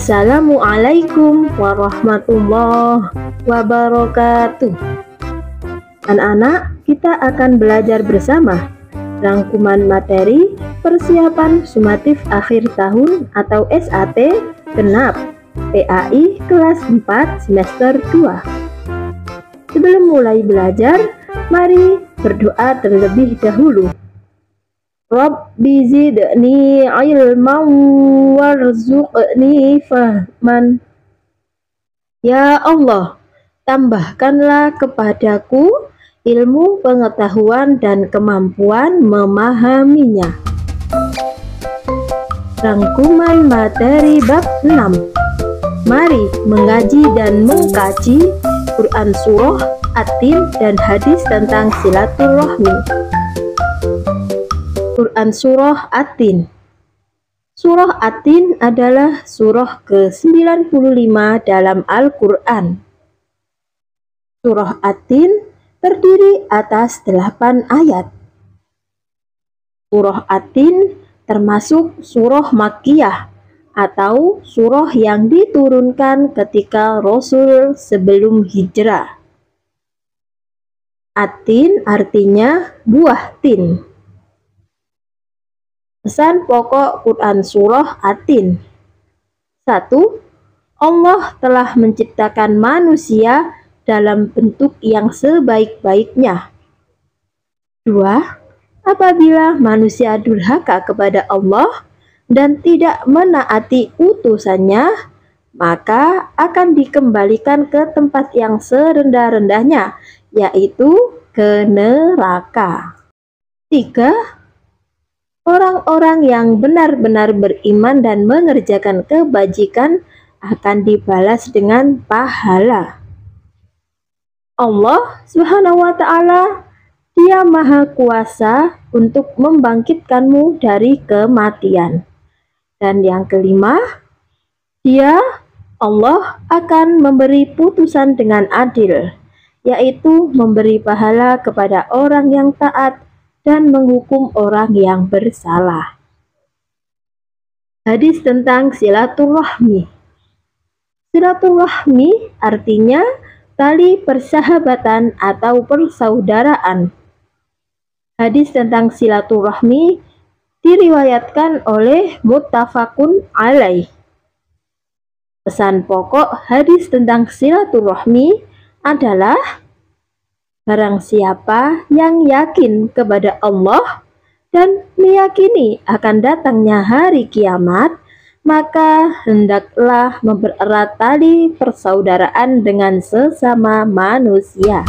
Assalamualaikum warahmatullahi wabarakatuh. Anak-anak, kita akan belajar bersama rangkuman materi persiapan sumatif akhir tahun atau SAT genap PAI kelas 4 semester 2. Sebelum mulai belajar, mari berdoa terlebih dahulu. Rabbi zidni ilman warzuqni fahman. Ya Allah, tambahkanlah kepadaku ilmu, pengetahuan, dan kemampuan memahaminya. Rangkuman materi bab 6. Mari mengaji dan mengkaji Quran surah At-Tin dan hadis tentang silaturahmi. Quran surah At-Tin. Surah At-Tin adalah surah ke-95 dalam Al-Quran. Surah At-Tin terdiri atas 8 ayat. Surah At-Tin termasuk surah Makkiyah atau surah yang diturunkan ketika Rasul sebelum hijrah. At-Tin artinya buah tin. Pesan pokok Quran surah At-Tin. 1. Allah telah menciptakan manusia dalam bentuk yang sebaik-baiknya. 2. Apabila manusia durhaka kepada Allah dan tidak menaati utusannya, maka akan dikembalikan ke tempat yang serendah-rendahnya, yaitu ke neraka. 3. Orang-orang yang benar-benar beriman dan mengerjakan kebajikan akan dibalas dengan pahala. Allah Subhanahu wa Ta'ala, Dia Maha Kuasa untuk membangkitkanmu dari kematian. Dan yang kelima, Dia, Allah, akan memberi putusan dengan adil, yaitu memberi pahala kepada orang yang taat dan menghukum orang yang bersalah. Hadis tentang silaturahmi. Silaturahmi artinya tali persahabatan atau persaudaraan. Hadis tentang silaturahmi diriwayatkan oleh muttafaqun alaih. Pesan pokok hadis tentang silaturahmi adalah: barang siapa yang yakin kepada Allah dan meyakini akan datangnya hari kiamat, maka hendaklah mempererat tali persaudaraan dengan sesama manusia.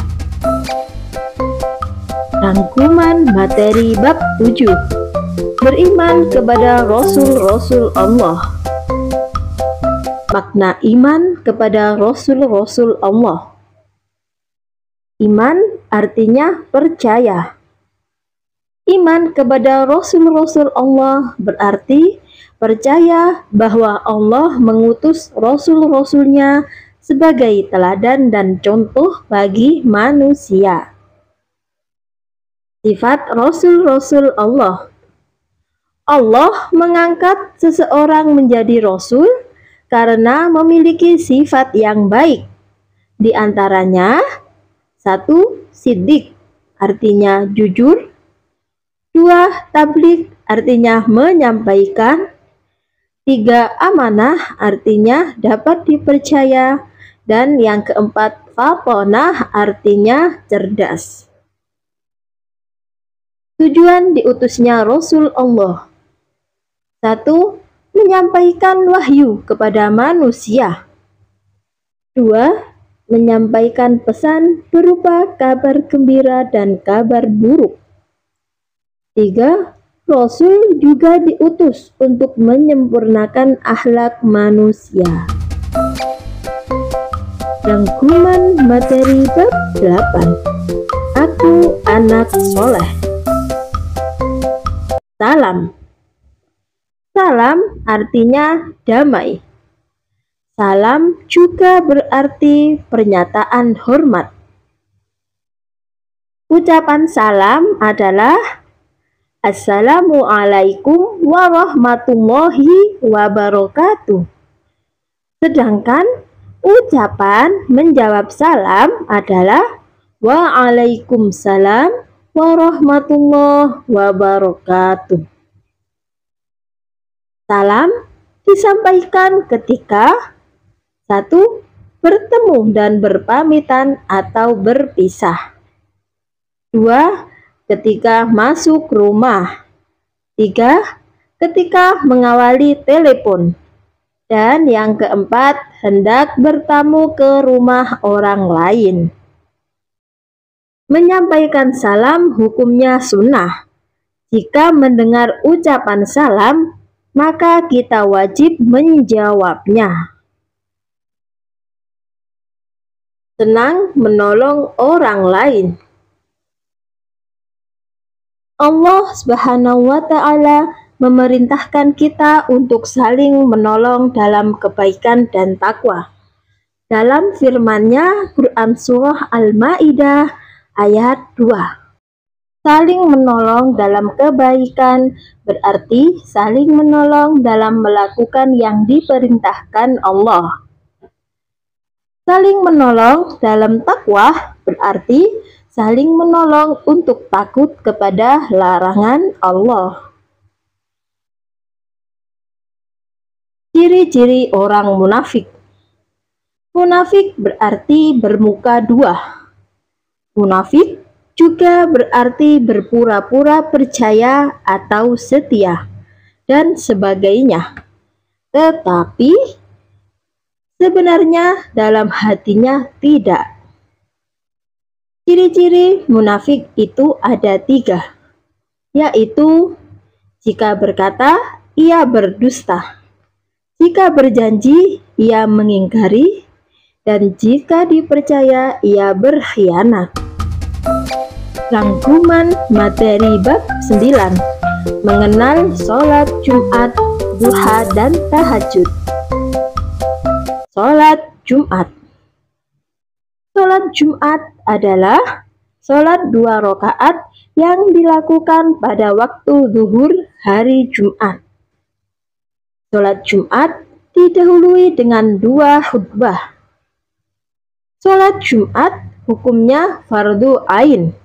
Rangkuman materi bab 7. Beriman kepada Rasul-Rasul Allah. Makna iman kepada Rasul-Rasul Allah. Iman artinya percaya. Iman kepada Rasul-Rasul Allah berarti percaya bahwa Allah mengutus Rasul-Rasulnya sebagai teladan dan contoh bagi manusia. Sifat Rasul-Rasul Allah. Allah mengangkat seseorang menjadi Rasul karena memiliki sifat yang baik. Di antaranya: 1. Siddiq, artinya jujur. 2. Tabligh, artinya menyampaikan. 3. Amanah, artinya dapat dipercaya. Dan yang keempat, fatonah, artinya cerdas. Tujuan diutusnya Rasul Allah: 1. Menyampaikan wahyu kepada manusia. 2. Menyampaikan pesan berupa kabar gembira dan kabar buruk. 3. Rasul juga diutus untuk menyempurnakan akhlak manusia. Rangkuman materi bab 8. Aku anak soleh. Salam. Salam artinya damai. Salam juga berarti pernyataan hormat. Ucapan salam adalah Assalamualaikum warahmatullahi wabarakatuh. Sedangkan ucapan menjawab salam adalah Waalaikumsalam warahmatullahi wabarakatuh. Salam disampaikan ketika 1. Bertemu dan berpamitan atau berpisah. 2. Ketika masuk rumah. 3. Ketika mengawali telepon. Dan yang keempat, hendak bertamu ke rumah orang lain. Menyampaikan salam hukumnya sunnah. Jika mendengar ucapan salam, maka kita wajib menjawabnya. Senang menolong orang lain. Allah Subhanahu wa Ta'ala memerintahkan kita untuk saling menolong dalam kebaikan dan takwa. Dalam firman-Nya, Quran Surah Al-Ma'idah ayat 2. Saling menolong dalam kebaikan berarti saling menolong dalam melakukan yang diperintahkan Allah. Saling menolong dalam takwa berarti saling menolong untuk takut kepada larangan Allah. Ciri-ciri orang munafik. Munafik berarti bermuka dua. Munafik juga berarti berpura-pura percaya atau setia dan sebagainya. Tetapi sebenarnya dalam hatinya tidak. Ciri-ciri munafik itu ada 3, yaitu jika berkata, ia berdusta, jika berjanji, ia mengingkari, dan jika dipercaya, ia berkhianat. Rangkuman materi bab 9, mengenal sholat Jumat, duha, dan tahajud. Sholat Jumat. Sholat Jumat adalah sholat 2 rakaat yang dilakukan pada waktu zuhur hari Jumat. Sholat Jumat didahului dengan 2 khutbah. Sholat Jumat hukumnya fardu ain.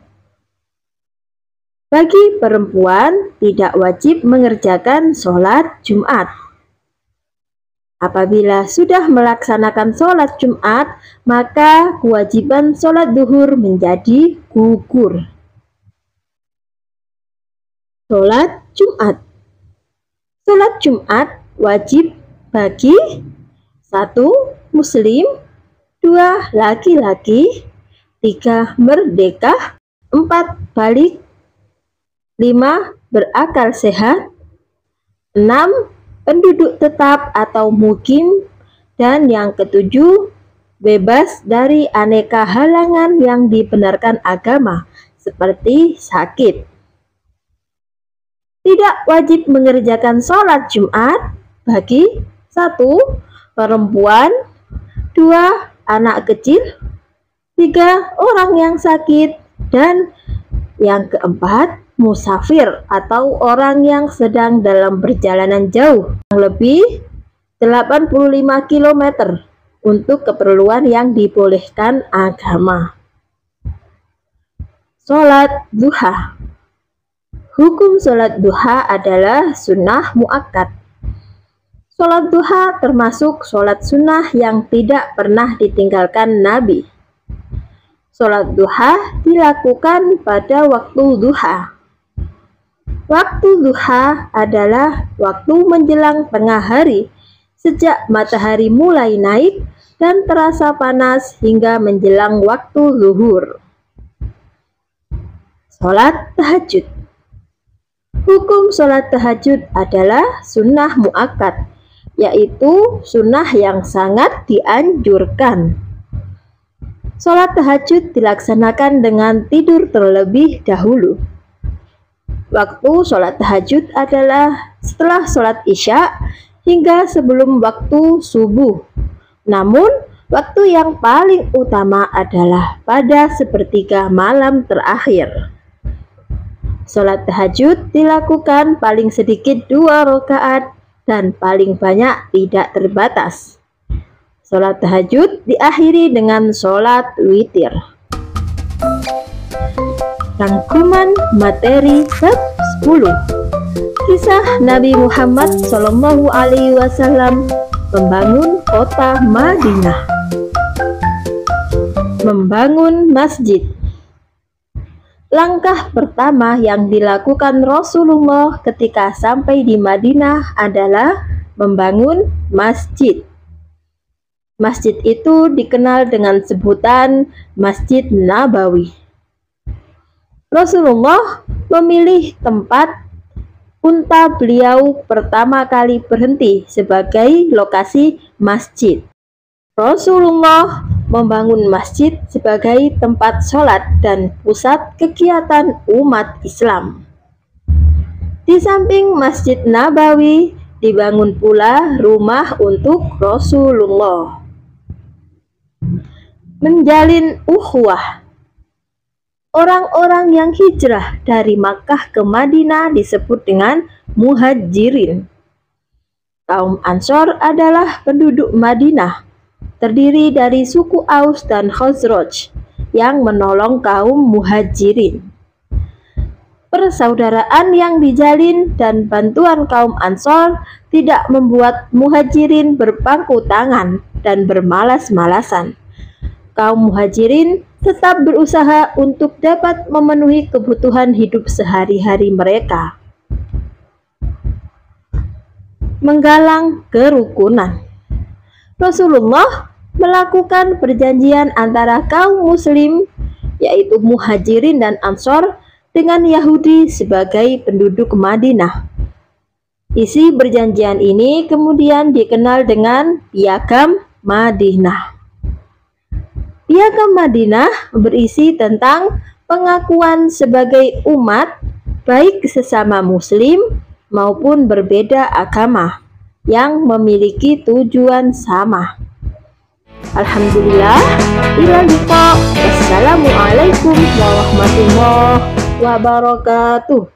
Bagi perempuan tidak wajib mengerjakan sholat Jumat. Apabila sudah melaksanakan sholat Jumat, maka kewajiban sholat duhur menjadi gugur. Sholat Jumat. Sholat Jumat wajib bagi 1. Muslim, 2. Laki-laki, 3. Merdeka, 4. Balik, 5. Berakal sehat, 6. Penduduk tetap atau mukim, dan yang ke-7, bebas dari aneka halangan yang dibenarkan agama, seperti sakit. Tidak wajib mengerjakan sholat Jumat bagi 1. Perempuan, 2. Anak kecil, 3. Orang yang sakit, dan yang keempat, musafir atau orang yang sedang dalam perjalanan jauh lebih 85 km untuk keperluan yang dibolehkan agama. Sholat duha. Hukum sholat duha adalah sunnah muakkad. Sholat duha termasuk sholat sunnah yang tidak pernah ditinggalkan Nabi. Sholat duha dilakukan pada waktu duha. Waktu duha adalah waktu menjelang tengah hari, sejak matahari mulai naik dan terasa panas hingga menjelang waktu zuhur. Sholat tahajud. Hukum sholat tahajud adalah sunnah muakkad, yaitu sunnah yang sangat dianjurkan. Sholat tahajud dilaksanakan dengan tidur terlebih dahulu. Waktu sholat tahajud adalah setelah sholat isya hingga sebelum waktu subuh. Namun, waktu yang paling utama adalah pada sepertiga malam terakhir. Sholat tahajud dilakukan paling sedikit 2 rakaat dan paling banyak tidak terbatas. Sholat tahajud diakhiri dengan sholat witir. Rangkuman materi bab 10. Kisah Nabi Muhammad SAW membangun kota Madinah. Membangun masjid. Langkah pertama yang dilakukan Rasulullah ketika sampai di Madinah adalah membangun masjid. Masjid itu dikenal dengan sebutan Masjid Nabawi. Rasulullah memilih tempat unta beliau pertama kali berhenti sebagai lokasi masjid. Rasulullah membangun masjid sebagai tempat sholat dan pusat kegiatan umat Islam. Di samping Masjid Nabawi dibangun pula rumah untuk Rasulullah. Menjalin ukhuwah. Orang-orang yang hijrah dari Makkah ke Madinah disebut dengan muhajirin. Kaum Ansor adalah penduduk Madinah, terdiri dari suku Aus dan Khazraj yang menolong kaum muhajirin. Persaudaraan yang dijalin dan bantuan kaum Ansor tidak membuat muhajirin berpangku tangan dan bermalas-malasan. Kaum muhajirin tetap berusaha untuk dapat memenuhi kebutuhan hidup sehari-hari mereka. Menggalang kerukunan. Rasulullah melakukan perjanjian antara kaum muslim, yaitu muhajirin dan ansor, dengan Yahudi sebagai penduduk Madinah. Isi perjanjian ini kemudian dikenal dengan Piagam Madinah. Piagam Madinah berisi tentang pengakuan sebagai umat, baik sesama muslim maupun berbeda agama, yang memiliki tujuan sama. Alhamdulillah, ila liqa. Wassalamualaikum warahmatullahi wabarakatuh.